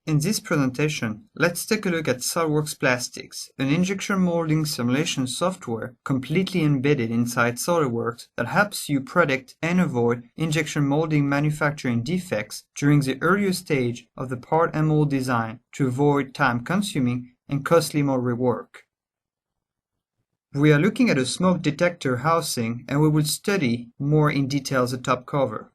In this presentation, let's take a look at SOLIDWORKS Plastics, an injection molding simulation software completely embedded inside SOLIDWORKS that helps you predict and avoid injection molding manufacturing defects during the earlier stage of the part and mold design to avoid time-consuming and costly mold rework. We are looking at a smoke detector housing, and we will study more in detail the top cover.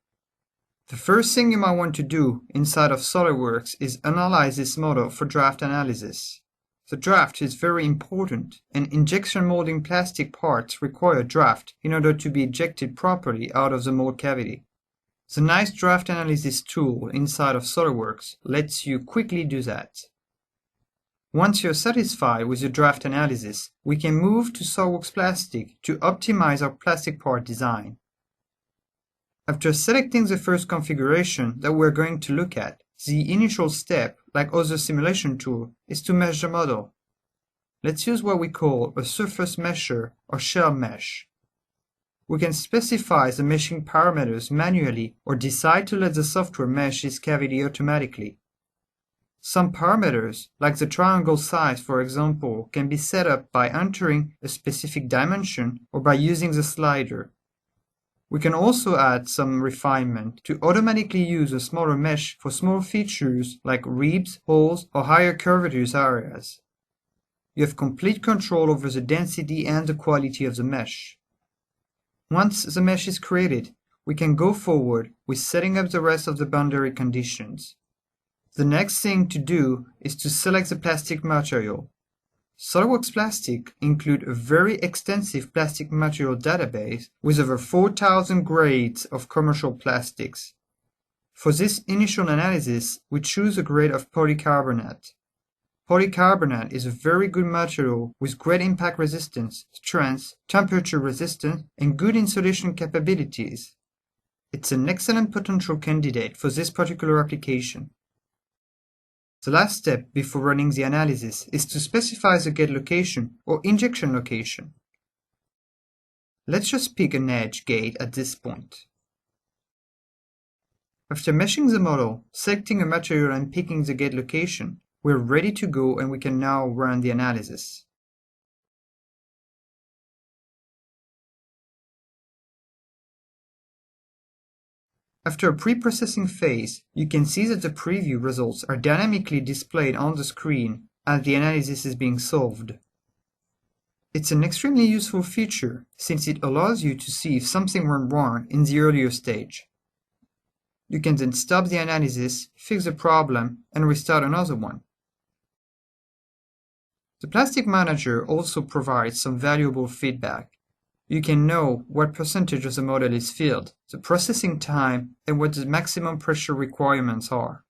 The first thing you might want to do inside of SOLIDWORKS is analyze this model for draft analysis. The draft is very important, and injection molding plastic parts require draft in order to be ejected properly out of the mold cavity. The nice draft analysis tool inside of SOLIDWORKS lets you quickly do that. Once you're satisfied with your draft analysis, we can move to SOLIDWORKS Plastic to optimize our plastic part design. After selecting the first configuration that we're going to look at, the initial step, like other simulation tools, is to mesh the model. Let's use what we call a surface mesher or shell mesh. We can specify the meshing parameters manually or decide to let the software mesh this cavity automatically. Some parameters, like the triangle size for example, can be set up by entering a specific dimension or by using the slider. We can also add some refinement to automatically use a smaller mesh for small features like ribs, holes, or higher curvatures areas. You have complete control over the density and the quality of the mesh. Once the mesh is created, we can go forward with setting up the rest of the boundary conditions. The next thing to do is to select the plastic material. SOLIDWORKS Plastic includes a very extensive plastic material database with over 4,000 grades of commercial plastics. For this initial analysis, we choose a grade of polycarbonate. Polycarbonate is a very good material with great impact resistance, strength, temperature resistance, and good insulation capabilities. It's an excellent potential candidate for this particular application. The last step before running the analysis is to specify the gate location or injection location. Let's just pick an edge gate at this point. After meshing the model, selecting a material and picking the gate location, we're ready to go and we can now run the analysis. After a pre-processing phase, you can see that the preview results are dynamically displayed on the screen as the analysis is being solved. It's an extremely useful feature since it allows you to see if something went wrong in the earlier stage. You can then stop the analysis, fix the problem, and restart another one. The Plastic Manager also provides some valuable feedback. You can know what percentage of the model is filled, the processing time, and what the maximum pressure requirements are.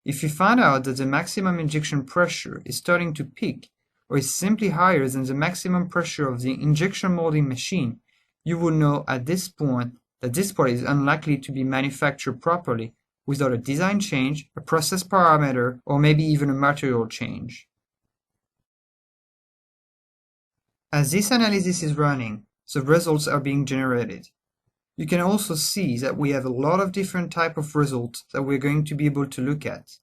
If you find out that the maximum injection pressure is starting to peak or is simply higher than the maximum pressure of the injection molding machine, you will know at this point that this part is unlikely to be manufactured properly without a design change, a process parameter, or maybe even a material change. As this analysis is running, the results are being generated. You can also see that we have a lot of different types of results that we're going to be able to look at.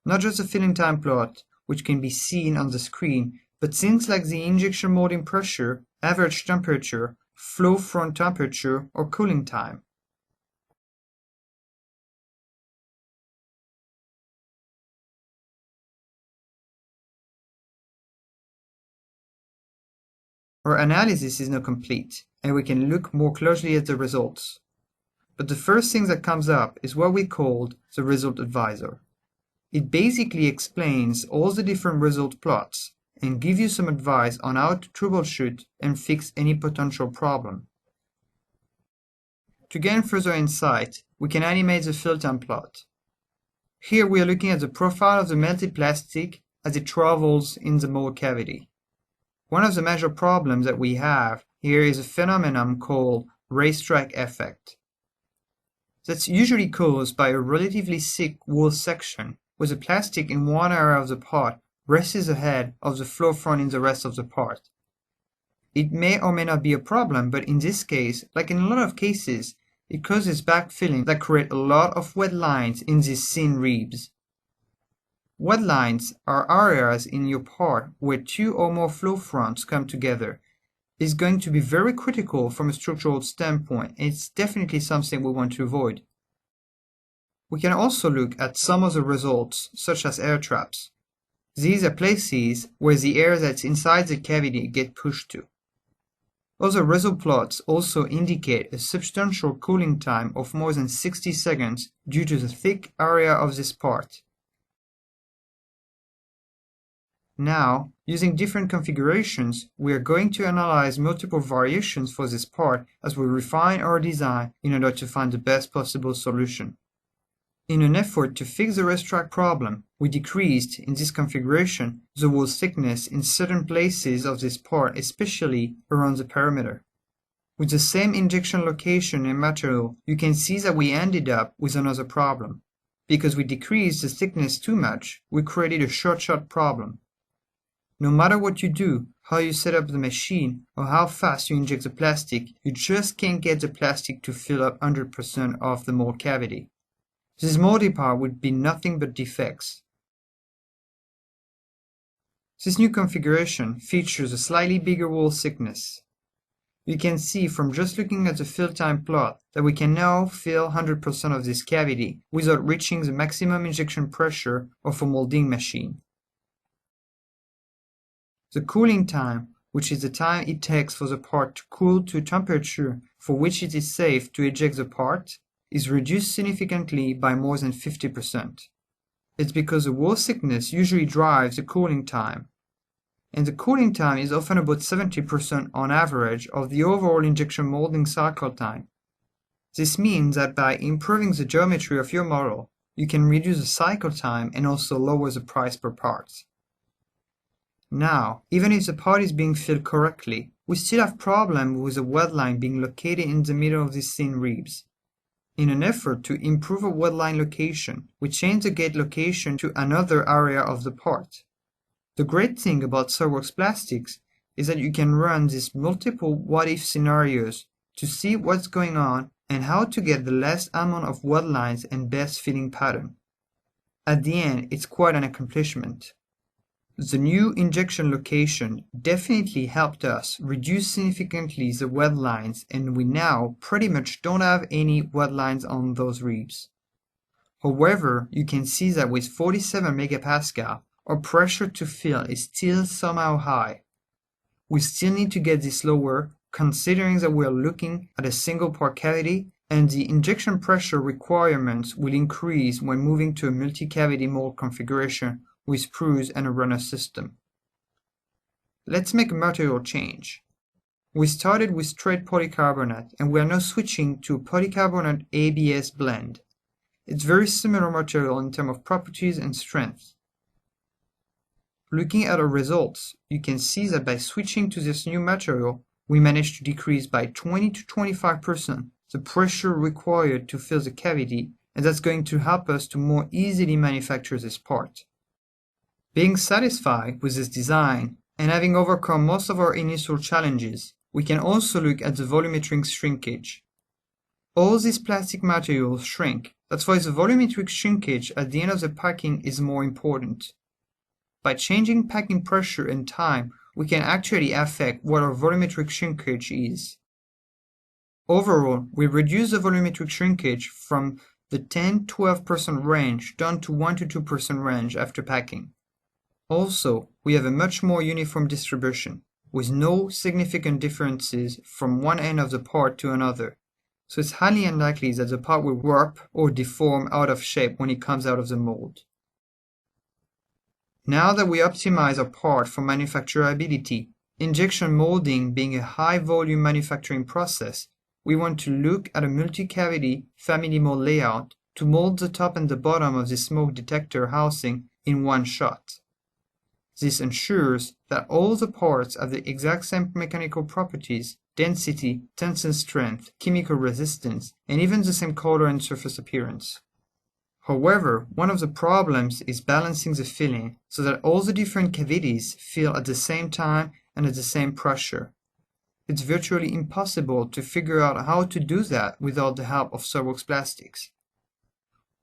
Not just the filling time plot, which can be seen on the screen, but things like the injection molding pressure, average temperature, flow front temperature, or cooling time. Our analysis is now complete, and we can look more closely at the results. But the first thing that comes up is what we called the result advisor. It basically explains all the different result plots and gives you some advice on how to troubleshoot and fix any potential problem. To gain further insight, we can animate the fill time plot. Here we are looking at the profile of the melted plastic as it travels in the mold cavity. One of the major problems that we have here is a phenomenon called racetrack effect. That's usually caused by a relatively thick wall section where the plastic in one area of the part rests ahead of the flow front in the rest of the part. It may or may not be a problem, but in this case, like in a lot of cases, it causes backfilling that create a lot of wet lines in these thin ribs. Wet lines are areas in your part where two or more flow fronts come together. It's going to be very critical from a structural standpoint, and it's definitely something we want to avoid. We can also look at some of the results, such as air traps. These are places where the air that's inside the cavity gets pushed to. Other result plots also indicate a substantial cooling time of more than 60 seconds due to the thick area of this part. Now, using different configurations, we are going to analyze multiple variations for this part as we refine our design in order to find the best possible solution. In an effort to fix the racetrack problem, we decreased, in this configuration, the wall thickness in certain places of this part, especially around the perimeter. With the same injection location and material, you can see that we ended up with another problem. Because we decreased the thickness too much, we created a short-shot problem. No matter what you do, how you set up the machine, or how fast you inject the plastic, you just can't get the plastic to fill up 100% of the mold cavity. This moldy part would be nothing but defects. This new configuration features a slightly bigger wall thickness. You can see from just looking at the fill time plot that we can now fill 100% of this cavity without reaching the maximum injection pressure of a molding machine. The cooling time, which is the time it takes for the part to cool to a temperature for which it is safe to eject the part, is reduced significantly by more than 50%. It's because the wall thickness usually drives the cooling time, and the cooling time is often about 70% on average of the overall injection molding cycle time. This means that by improving the geometry of your model, you can reduce the cycle time and also lower the price per part. Now, even if the part is being filled correctly, we still have problems with the wet line being located in the middle of these thin ribs. In an effort to improve a wet line location, we change the gate location to another area of the part. The great thing about SOLIDWORKS Plastics is that you can run these multiple what-if scenarios to see what's going on and how to get the less amount of wet lines and best fitting pattern. At the end, it's quite an accomplishment. The new injection location definitely helped us reduce significantly the wet lines, and we now pretty much don't have any wet lines on those ribs. However, you can see that with 47 megapascal, our pressure to fill is still somehow high. We still need to get this lower, considering that we are looking at a single part cavity, and the injection pressure requirements will increase when moving to a multi-cavity mold configuration with sprues and a runner system. Let's make a material change. We started with straight polycarbonate and we are now switching to a polycarbonate ABS blend. It's very similar material in terms of properties and strength. Looking at our results, you can see that by switching to this new material, we managed to decrease by 20 to 25% the pressure required to fill the cavity, and that's going to help us to more easily manufacture this part. Being satisfied with this design and having overcome most of our initial challenges, we can also look at the volumetric shrinkage. All these plastic materials shrink. That's why the volumetric shrinkage at the end of the packing is more important. By changing packing pressure and time, we can actually affect what our volumetric shrinkage is. Overall, we reduce the volumetric shrinkage from the 10–12% range down to 1–2% range after packing. Also, we have a much more uniform distribution, with no significant differences from one end of the part to another, so it's highly unlikely that the part will warp or deform out of shape when it comes out of the mold. Now that we optimize our part for manufacturability, injection molding being a high-volume manufacturing process, we want to look at a multi-cavity family mold layout to mold the top and the bottom of the smoke detector housing in one shot. This ensures that all the parts have the exact same mechanical properties, density, tensile strength, chemical resistance, and even the same color and surface appearance. However, one of the problems is balancing the filling so that all the different cavities fill at the same time and at the same pressure. it's virtually impossible to figure out how to do that without the help of SOLIDWORKS Plastics.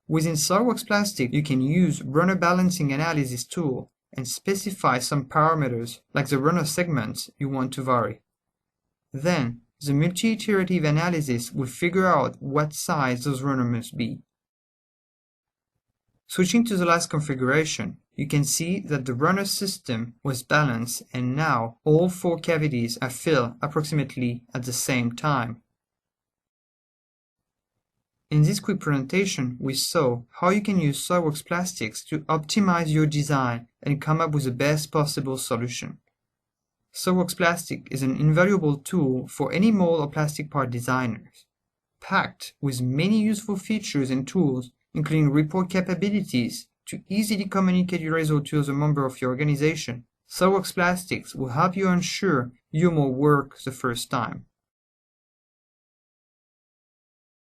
Within SOLIDWORKS Plastics, you can use runner balancing analysis tool and specify some parameters like the runner segments you want to vary. Then, the multi-iterative analysis will figure out what size those runners must be. Switching to the last configuration, you can see that the runner system was balanced and now all 4 cavities are filled approximately at the same time. In this quick presentation, we saw how you can use SOLIDWORKS Plastics to optimize your design and come up with the best possible solution. SOLIDWORKS Plastics is an invaluable tool for any mold or plastic part designers. Packed with many useful features and tools, including report capabilities to easily communicate your result to other members of your organization, SOLIDWORKS Plastics will help you ensure you more work the first time.